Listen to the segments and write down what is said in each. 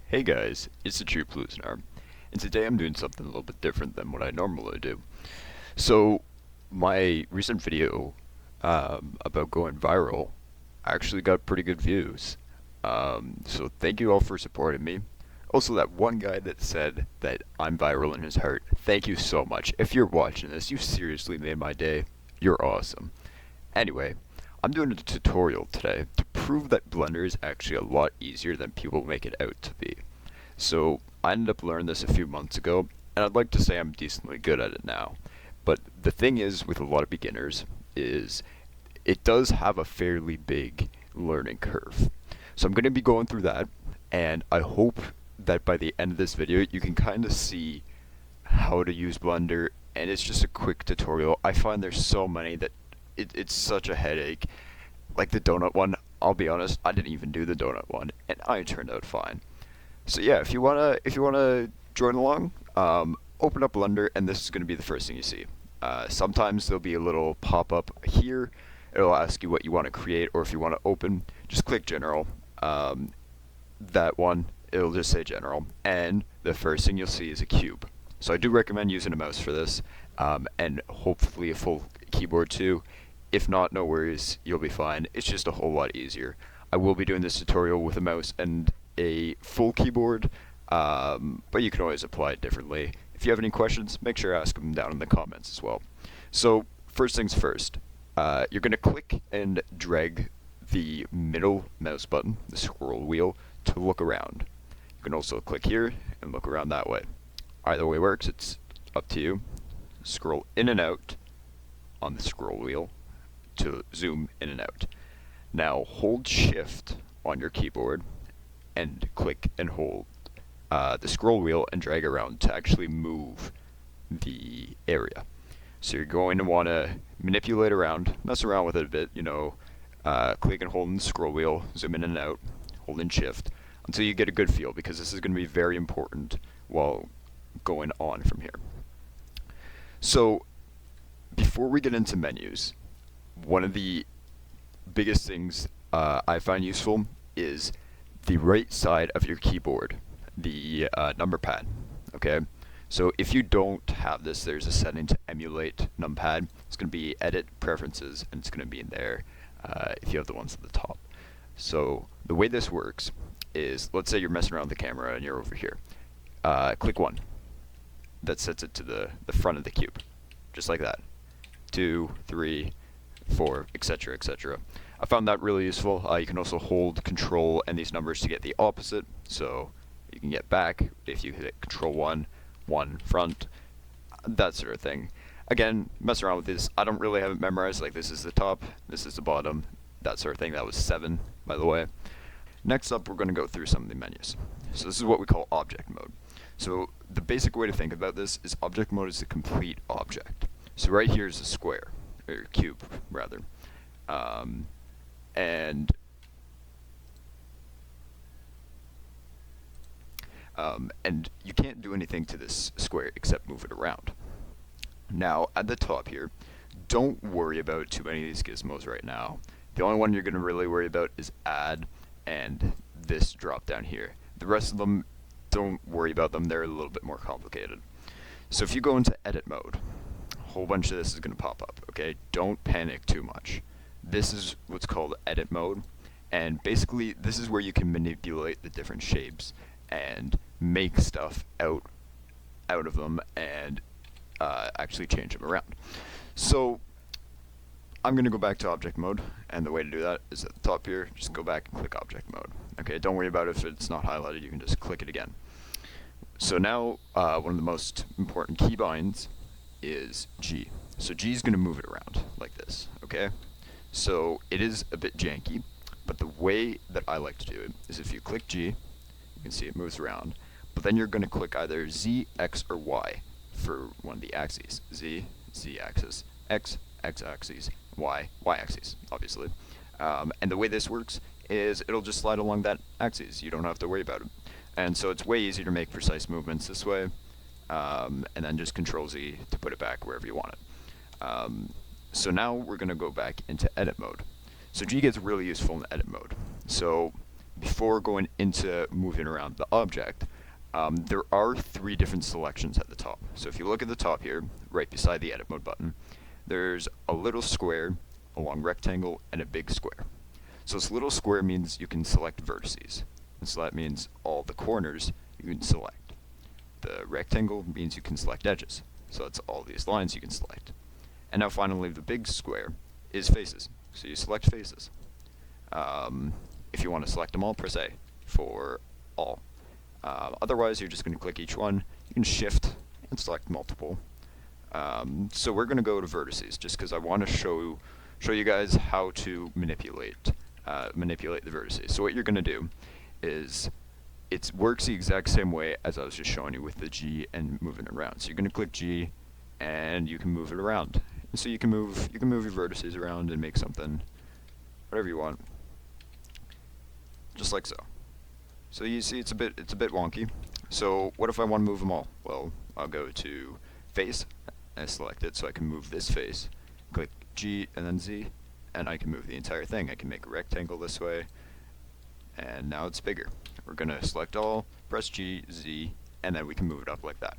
Hey guys, it's the True Bluesnar, and today I'm doing something a little bit different than what I normally do. So, my recent video about going viral actually got pretty good views. So thank you all for supporting me. Also, that one guy that said that I'm viral in his heart, thank you so much. If you're watching this, you seriously made my day. You're awesome. Anyway, I'm doing a tutorial today to prove that Blender is actually a lot easier than people make it out to be. So I ended up learning this a few months ago, and I'd like to say I'm decently good at it now. But the thing is, with a lot of beginners, is it does have a fairly big learning curve. So I'm going to be going through that, and I hope that by the end of this video you can kind of see how to use Blender, and it's just a quick tutorial. I find there's so many that it's such a headache. Like the donut one, I'll be honest, I didn't even do the donut one, and I turned out fine. So yeah, if you wanna join along, open up Blender, and this is gonna be the first thing you see. Sometimes there'll be a little pop-up here. It'll ask you what you want to create, or if you want to open, just click General. That one, it'll just say General, and the first thing you'll see is a cube. So I do recommend using a mouse for this, and hopefully a full keyboard too. If not, no worries, you'll be fine. It's just a whole lot easier. I will be doing this tutorial with a mouse and a full keyboard, but you can always apply it differently. If you have any questions, make sure to ask them down in the comments as well. So first things first, you're going to click and drag the middle mouse button, the scroll wheel, to look around. You can also click here and look around that way. Either way works, it's up to you. Scroll in and out on the scroll wheel to zoom in and out. Now hold shift on your keyboard and click and hold the scroll wheel and drag around to actually move the area. So you're going to want to manipulate around, mess around with it a bit, click and hold the scroll wheel, zoom in and out, holding shift, until you get a good feel, because this is going to be very important while going on from here. So before we get into menus, one of the biggest things I find useful is the right side of your keyboard, the number pad. Okay, so if you don't have this, there's a setting to emulate numpad. It's going to be Edit Preferences, and it's going to be in there if you have the ones at the top. So the way this works is, let's say you're messing around with the camera and you're over here. Click 1. That sets it to the front of the cube, just like that. 2, 3, 4, etc., etc. I found that really useful. You can also hold Control and these numbers to get the opposite. So you can get back if you hit Control 1, 1 front, that sort of thing. Again, mess around with this. I don't really have it memorized. Like, this is the top, this is the bottom, that sort of thing. That was 7, by the way. Next up, we're going to go through some of the menus. So this is what we call object mode. So the basic way to think about this is object mode is the complete object. So right here is a square, or cube, rather. And you can't do anything to this square except move it around. Now, at the top here, don't worry about too many of these gizmos right now. The only one you're going to really worry about is add and this drop down here. The rest of them, don't worry about them. They're a little bit more complicated. So if you go into edit mode, a whole bunch of this is going to pop up, okay? Don't panic too much. This is what's called edit mode, and basically this is where you can manipulate the different shapes and make stuff out of them and actually change them around. So I'm going to go back to object mode, and the way to do that is at the top here, just go back and click object mode. Okay, don't worry about it if it's not highlighted, you can just click it again. So now one of the most important keybinds is G. So G is going to move it around like this, okay? So it is a bit janky, but the way that I like to do it is if you click G, you can see it moves around, but then you're going to click either Z, X, or Y for one of the axes. Z, Z axis, X, X axis, Y, Y axis, obviously. And the way this works is it'll just slide along that axis. You don't have to worry about it. And so it's way easier to make precise movements this way, and then just Control Z to put it back wherever you want it. So now we're going to go back into edit mode. So G gets really useful in edit mode. So before going into moving around the object, there are three different selections at the top. So if you look at the top here, right beside the edit mode button, there's a little square, a long rectangle, and a big square. So this little square means you can select vertices. And so that means all the corners you can select. The rectangle means you can select edges. So that's all these lines you can select. And now finally the big square is faces. So you select faces. If you want to select them all, press A for all. Otherwise, you're just going to click each one. You can shift and select multiple. So we're going to go to vertices, just because I want to show you guys how to manipulate the vertices. So what you're going to do is it works the exact same way as I was just showing you with the G and moving it around. So you're going to click G, and you can move it around. And so you can move your vertices around and make something, whatever you want, just like so. So you see it's a bit wonky. So what if I want to move them all? Well, I'll go to face, and I select it so I can move this face. Click G and then Z, and I can move the entire thing. I can make a rectangle this way, and now it's bigger. We're going to select all, press G, Z, and then we can move it up like that.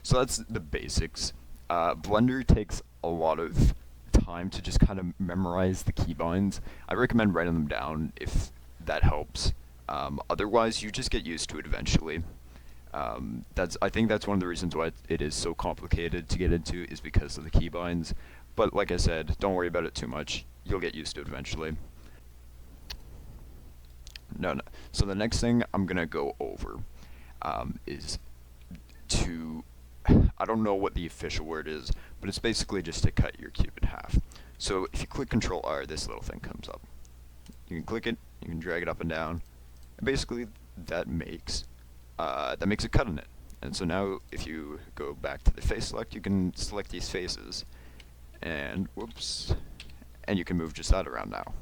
So that's the basics. Blender takes a lot of time to just kind of memorize the keybinds. I recommend writing them down if that helps. Otherwise, you just get used to it eventually. I think that's one of the reasons why it is so complicated to get into, is because of the keybinds. But like I said, don't worry about it too much. You'll get used to it eventually. No. So the next thing I'm gonna go over is to, I don't know what the official word is, but it's basically just to cut your cube in half. So if you click Control R, this little thing comes up. You can click it, you can drag it up and down, and basically that makes a cut in it. And so now if you go back to the face select, you can select these faces, and whoops, and you can move just that around now.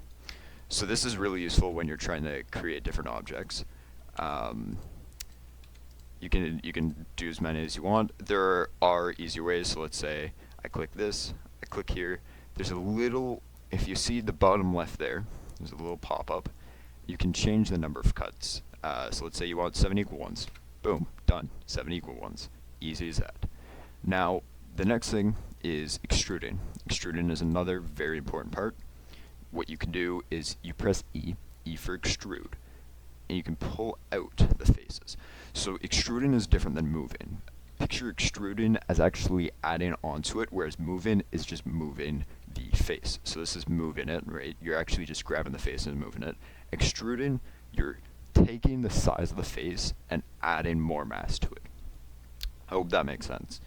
So this is really useful when you're trying to create different objects. You can do as many as you want. There are easier ways. So let's say I click this, I click here. There's a little, if you see the bottom left there, there's a little pop-up. You can change the number of cuts. So let's say you want 7 equal ones. Boom, done. 7 equal ones. Easy as that. Now, the next thing is extruding. Extruding is another very important part. What you can do is you press E for extrude, and you can pull out the faces. So extruding is different than moving. Picture extruding as actually adding onto it, whereas moving is just moving the face. So this is moving it, right? You're actually just grabbing the face and moving it. Extruding, you're taking the size of the face and adding more mass to it. I hope that makes sense.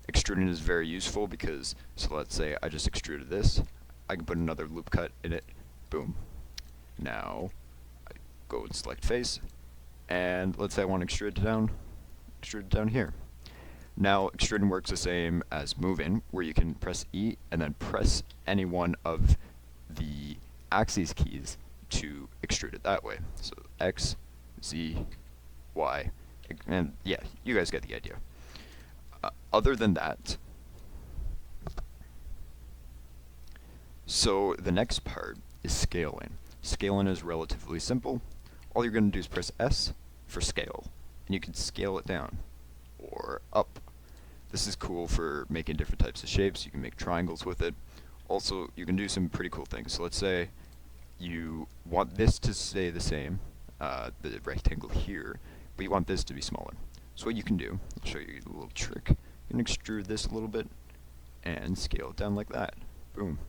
Extruding is very useful because, so let's say I just extruded this, I can put another loop cut in it, boom. Now, I go and select face, and let's say I want to extrude it down here. Now, extruding works the same as moving, where you can press E and then press any one of the axes keys to extrude it that way. So X, Z, Y, and yeah, you guys get the idea. Other than that, so the next part is scaling. Scaling is relatively simple. All you're going to do is press S for scale, and you can scale it down or up. This is cool for making different types of shapes. You can make triangles with it. Also, you can do some pretty cool things. So let's say you want this to stay the same, the rectangle here, but you want this to be smaller. So what you can do, I'll show you a little trick. You can extrude this a little bit and scale it down like that. Boom.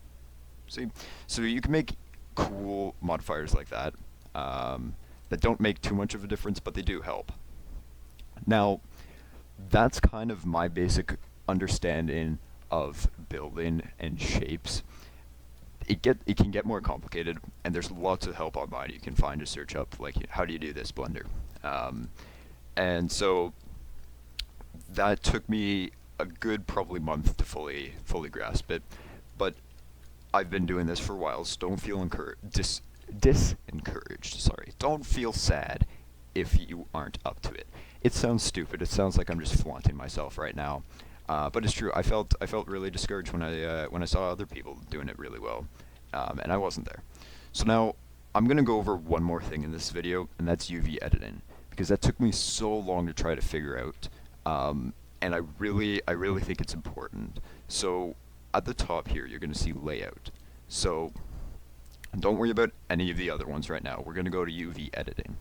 See? So you can make cool modifiers like that that don't make too much of a difference, but they do help. Now, that's kind of my basic understanding of building and shapes. It can get more complicated, and there's lots of help online you can find to search up, like, how do you do this, Blender? And so that took me a good probably month to fully grasp it, but I've been doing this for a while, so don't feel disencouraged. Sorry, don't feel sad if you aren't up to it. It sounds stupid. It sounds like I'm just flaunting myself right now, but it's true. I felt really discouraged when I saw other people doing it really well, and I wasn't there. So now I'm going to go over one more thing in this video, and that's UV editing, because that took me so long to try to figure out, and I really think it's important. So at the top here, you're going to see layout. So don't worry about any of the other ones right now. We're going to go to UV editing.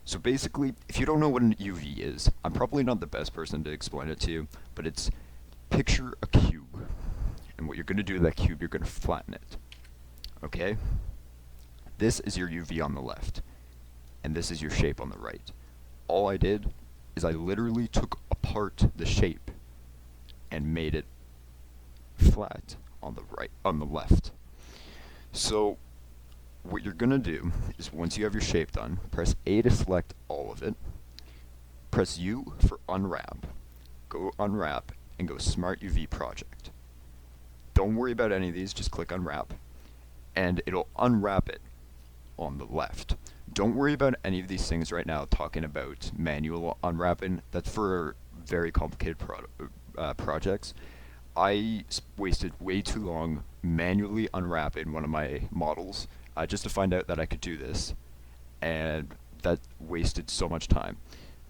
So basically, if you don't know what an UV is, I'm probably not the best person to explain it to you, but it's picture a cube. And what you're going to do with that cube, you're going to flatten it. Okay? This is your UV on the left, and this is your shape on the right. All I did is I literally took apart the shape and made it flat on the right, on the left. So what you're gonna do is once you have your shape done, press A to select all of it, press U for unwrap, go unwrap, and go Smart UV Project. Don't worry about any of these, just click unwrap, and it'll unwrap it on the left. Don't worry about any of these things right now talking about manual unwrapping. That's for very complicated projects. I wasted way too long manually unwrapping one of my models just to find out that I could do this, and that wasted so much time.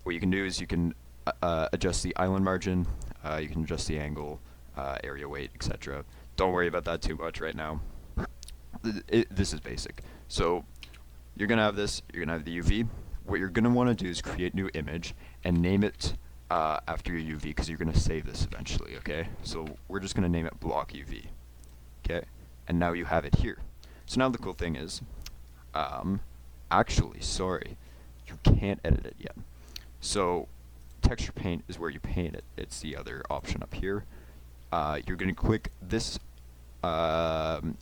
What you can do is you can adjust the island margin, you can adjust the angle, area weight, etc. Don't worry about that too much right now. This is basic. So you're going to have this, you're going to have the UV. What you're going to want to do is create new image and name it after your UV, because you're going to save this eventually, okay? So we're just going to name it block UV, okay? And now you have it here. So now the cool thing is, actually, sorry, you can't edit it yet. So texture paint is where you paint it. It's the other option up here. You're going to click this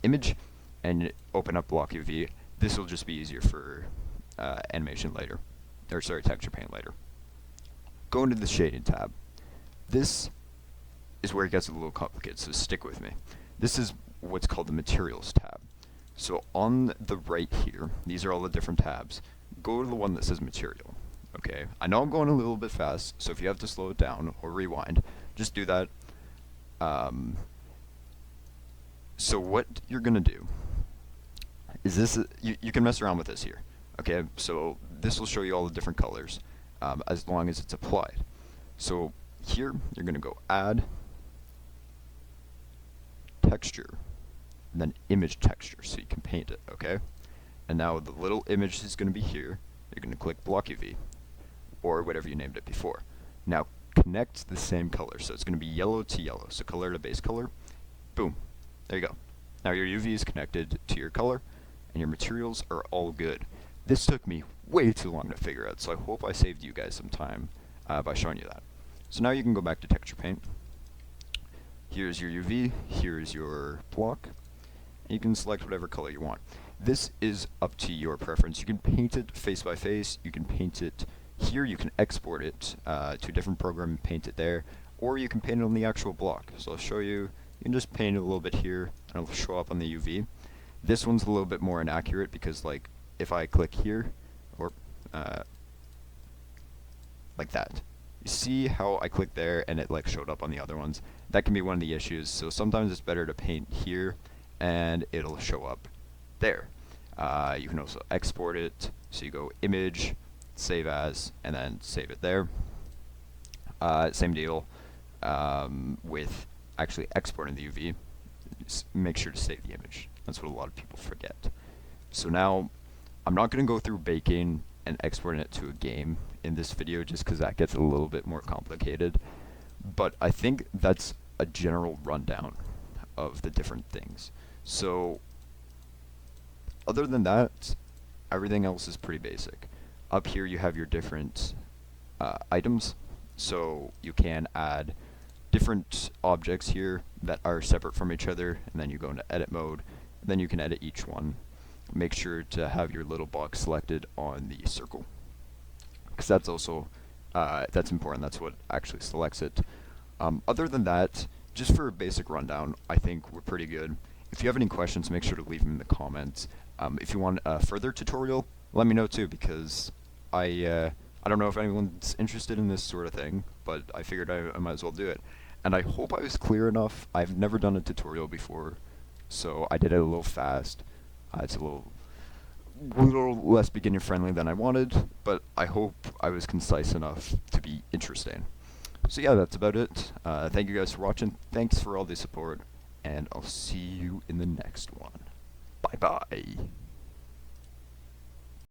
image and open up block UV. This will just be easier for animation later, or sorry, texture paint later. Go into the shading tab. This is where it gets a little complicated, so stick with me. This is what's called the materials tab. So on the right here, these are all the different tabs. Go to the one that says material. Okay, I know I'm going a little bit fast, so if you have to slow it down or rewind, just do that. So what you're gonna do is this. You can mess around with this here. Okay, so this will show you all the different colors as long as it's applied. So here you're gonna go add texture, and then image texture, so you can paint it. Okay, and now the little image is gonna be here. You're gonna click block UV, or whatever you named it before. Now connect the same color, so it's gonna be yellow to yellow. So color to base color. Boom. There you go. Now your UV is connected to your color, and your materials are all good. This took me way too long to figure out, so I hope I saved you guys some time by showing you that. So now you can go back to texture paint. Here's your UV, here's your block, and you can select whatever color you want. This is up to your preference. You can paint it face by face, you can paint it here, you can export it to a different program and paint it there, or you can paint it on the actual block. So I'll show you. You can just paint it a little bit here, and it'll show up on the UV. This one's a little bit more inaccurate because, like, if I click here, or like that, you see how I clicked there and it like showed up on the other ones? That can be one of the issues. So sometimes it's better to paint here, and it'll show up there. You can also export it. So you go image, save as, and then save it there. Same deal with actually exporting the UV. Just make sure to save the image. That's what a lot of people forget. So now, I'm not going to go through baking and exporting it to a game in this video just because that gets a little bit more complicated. But I think that's a general rundown of the different things. So, other than that, everything else is pretty basic. Up here you have your different items. So you can add different objects here that are separate from each other, and then you go into edit mode, and then you can edit each one. Make sure to have your little box selected on the circle, because that's also that's important. That's what actually selects it. Other than that, just for a basic rundown, I think we're pretty good. If you have any questions, make sure to leave them in the comments. If you want a further tutorial, let me know too, because I don't know if anyone's interested in this sort of thing, but I figured I might as well do it. And I hope I was clear enough. I've never done a tutorial before, so I did it a little fast. It's a little a little less beginner friendly than I wanted, but I hope I was concise enough to be interesting. So yeah, that's about it. Thank you guys for watching. Thanks for all the support, and I'll see you in the next one. Bye bye.